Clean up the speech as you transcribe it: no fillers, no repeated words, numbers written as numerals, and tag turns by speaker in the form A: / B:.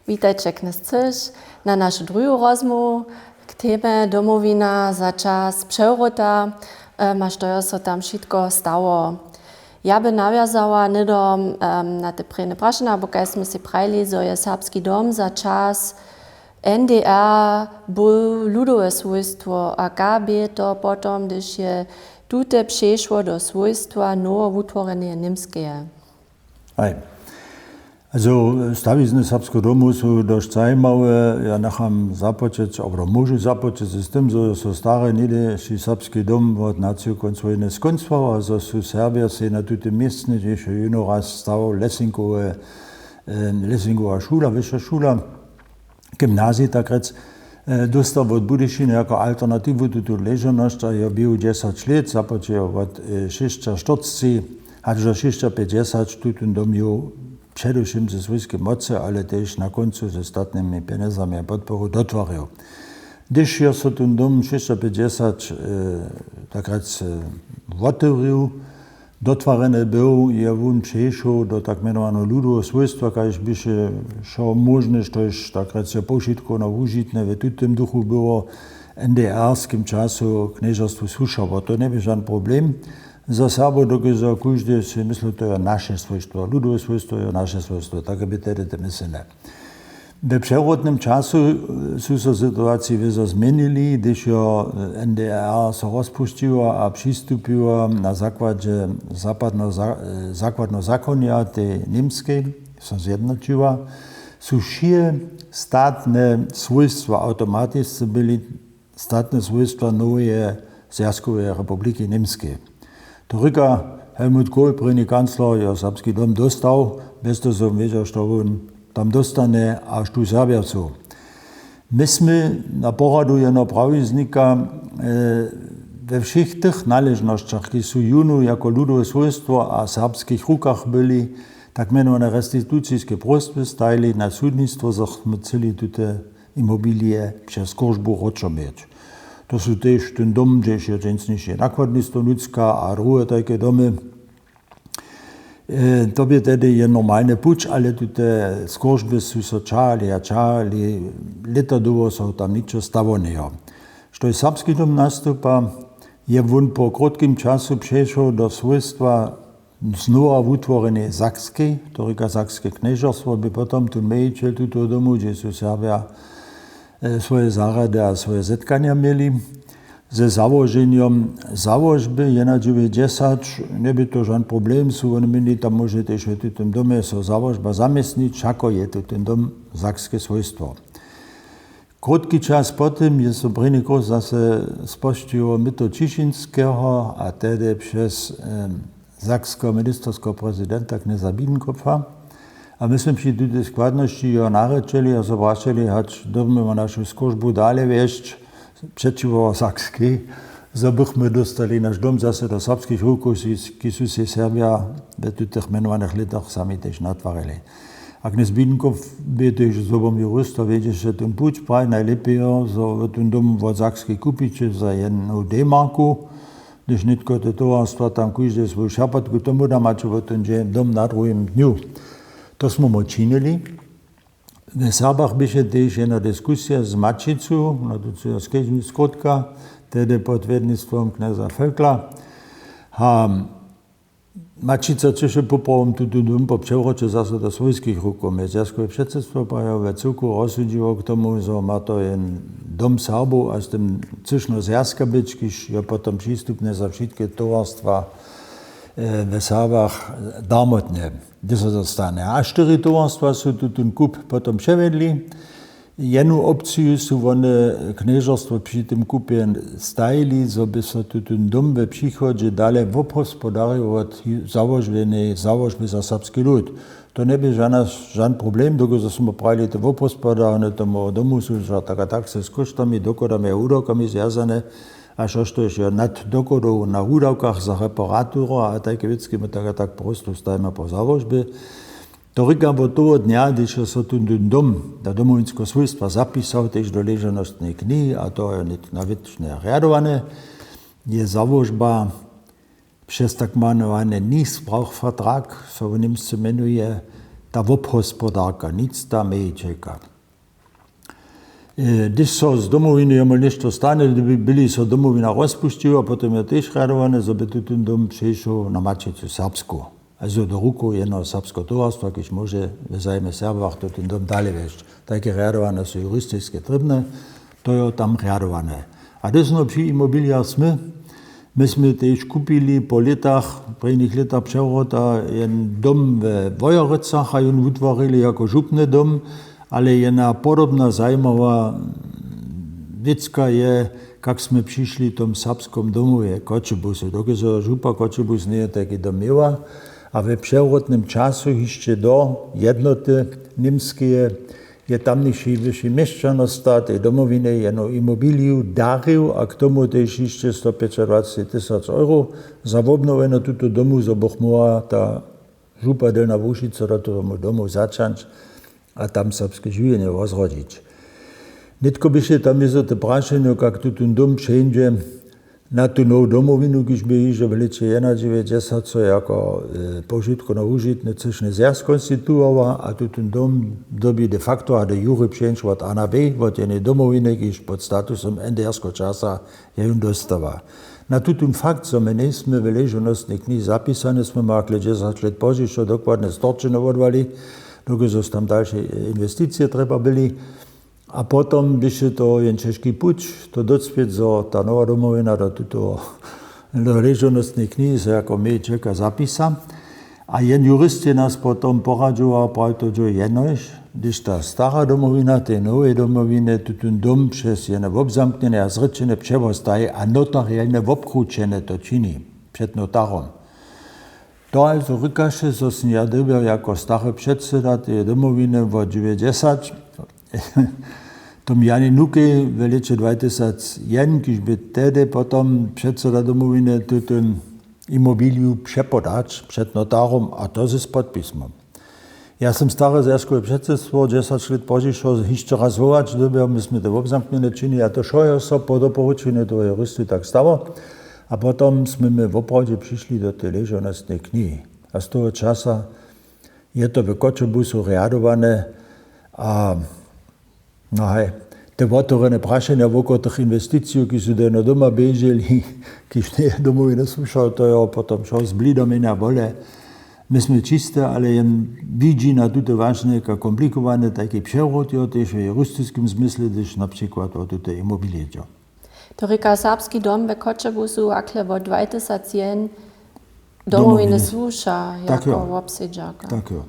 A: Witajcie knescyś na našu druhú rozmovu k téme Domowina za čas převrota, što so tam všetko stalo. Ja by nawiązała nidom na te prejne prašena, bo kaj sme si prajli, zo je Serbski dom za čas NDR był ludowe swojstwo, a kabie to potom, když je tute przeszło do swojstwa nowo utworene niemskie.
B: Hej. Also stawizny Serbskiego domu są dość zajímavé. Ja nechám započeć, alebo môžu započeć s tým, že so staré nedejší Serbski dom od nacijo konc vojny skoncval, a so sú Serbia si na tute miestne, že ešte jedno raz stalo Lessingová šula, vyššia šula, gymnázii tak rec, dostal od Budyšiny jako alternativu tuto ležanosť, a ja byl 10 let, započel od 640, až do 650 tutun dom ju především ze svojské moce, ale tež na koncu se statnými penezami a podporu dotvoril. Když je se ten dom 650 takrat otvoril, dotvorený byl, je on přešel do tak jmenovaného ludového svojstva, když by šel možné, že takrat se použitko na užitné, v tutém duchu bylo NDR-ským času kniežerstvu slušalo. To nebyl žádný problém. Za sabo, dokud za každý si myslel, to je naše svojstvo, ludové svojstvo je naše svojstvo, tak by tedy to mysleli. V přerodném času jsou se situaci vězo změnili, když jo NDR se rozpustilo a přistupilo na základě základného zákonia, ty němské, se zjednotilo, jsou vše státné svojstva, automaticky byly státné svojstva nové Związkowej Republiky Němské. To říká Helmut Kohl, první kancler, ja Serbski dom dostal, bez toho som věděl, že on tam dostane až tu Serbiaců. My jsme na poradu jedného praviznika ve všech těch náležnostech, které jsou junu jako ludové svojstvo a v serbských rukách byly, tak jmenované restitucijské prostvy stajili na súdnictvo, že jsme celé tuto imobilie přes kožbu ročomět. To sú tež ten dom, kde je dženstnejšie nakladnictvo ľudská a druhé také domy. To by tedy je normálny puč, ale tute skôžby sú sa čali, leta dlho sa tam ničo stalo neho. Što je Serbski dom nastupa, je on po krótkim času přešel do svojstva znova utvorené Sakske, to říká Sakske kniežerstvo, by potom tu mejčel tuto domu, kde sú Serbia svoje zárady a svoje zetkania mieli. Ze załoženiem załožby 1,90 neby to žádný problém, sú oni mieli tam môžete ešte v tom dome so załožba zamestniť, ako je to ten dom zakské svojstvo. Krótky čas potom je so prvný zase spoštilo Mito Čišinského a tedy přes zakského ministerského prezidenta kneza Biedenkopfa. A my sme pri tejto skladnosti jo narečeli a zobračili, hač dobme našu skúšbu dále viesť přečivo Saksky, za bychme dostali náš dom zase do serbských rukov, ki sú si Serbia v tých menovaných letách sami tež natvarili. A knez Biedenkopf by tež zobom jurista vedieť, že ten púč praj najlepšie, so ten dom od Saksky kúpiť za 1 D-marku, když netko to tovarstva tam každý svoj šapatku, tomu dá mať ten dom na druhým dňu. To smo činili. V Serbach byše tež jedna diskusija z Mačicu, na to je skežni skotka, tedy pod vednictvom kneza Felkla. A Mačica čiže popravom tuto dom po převroče zase do svojských rukov. Mezerskové předsedstvo ve celku rozsudilo k tomu, že má to jen dom Serbov a s tým cišno zjazka byť, když je potom přístupné za všetky tovarstva v Serbach darmotne, kde sa to stane. A 4 tovarstva sú tu ten kup potom převedli. Jednu opciu sú one kniežerstvo pri tým kupie stajili, zo by sa tu ten dom ve příchodže dale obhospodarovať załožby za serbský ľud. To nebyl žádný problém, dokud sme pravili to obhospodarovanie tomu domu, sú tak se s koštami, dokodami a údokami zjazané, a što je nad dokodou na údavkách za reparatúru a také veci my tak prosto stajeme po záložbe. To říkám od toho dňa, když sa tu dom, do domovinského svojstva zapísal tež do ležanostnej knihy, a to je navyčne riadované, je záložba přes tak manovaný Niesbrauchvertrag, so v Němsku menuje, ta wobhospodarka, nic ta mejčeka. Když so z domoviny jemal nešto stane, byli so domovina rozpuštil a potom je tež radované, so by tu ten dom přešel na Mačicu Srbsku. Also do ruku jedno srbsko tovarstvo, když môže v zájme Serbách to ten dom dali vešť. Také radované sú juristické trybne, to je tam radované. A když sme pri imobiliách my sme tež kupili po letách, prvních letách převrota, jen dom v Vojericach a jen utvorili jako župný dom, ale jedna podobná zajímavá věcka je, jak jsme přišli v tom srbskom domově Kočebusu. Dokud župa Kočebus nie je taky dom měla a ve převrotném času ještě do jednoty němské je tamnější vyšší měšťanostat i domoviny jedno imobiliu daril a k tomu tež ještě 125 000 euro za obnoveno tuto domu, za boh mohla ta župa Delna Vušica do tomu domu začať a tam srbské življenje rozrodiť. Netko by še tam je to prašenje, jak tu ten dom přijde na tu novou domovinu, když by již v leče 91, co jako požitko na užitne cešne zjazd konstituoval a tu ten dom doby de facto a de jure přijde od A na B, od jednej domoviny, když pod statusem NDR-ského časa je jim dostava. Na tutun fakt, co my nejsme v ležonostnej knihe zapísané, sme makli 10 let později, čo dokładne storčeno odvali, dokud tam další investície treba byli. A potom by še to jen český puč, to docpět, zo ta nová domovina do tuto ležonostnej knihy se jako my čeka zapisa. A jen juristi nás potom poradžoval, prav to, že jednož, když ta stará domovina, tej nové domovine, tutun dom přes jen obzamknené a zrečené převostaje a notariálne obkrúčené to činí před notárom. To also rykaše, so som ja dobil jako starý předseda tej domoviny v 90. Tom Jani Nuke v leče 2001, když by tedy potom předseda domoviny tutun imobiliu přepodać před notárom a to s podpismom. Ja som staré zjaskové předsedstvo, 10 let požišel ještě raz hovač, dobil, my sme to obzamknené činy a to šojo so po doporučení toho juristu tak stalo. A potom sme my v opravde přišli do tej ležonostnej knihy. A z toho časa je to v Kočebusu riadované a no hej, te otvorené prašenia okolo tých investícií, ki sú do doma beželi, ki nie je domovina slušal, to je potom čo s blídom i na vole. My sme čisté, ale jen vidí na tuto vážne komplikované také převrot, tež v juristickom zmysle, tež napríklad o tuto imobilie.
A: To reka serbski dom ve Kočebusu, akle od 2001 domovine sluša, jako obsedžaka.
B: Tak jo.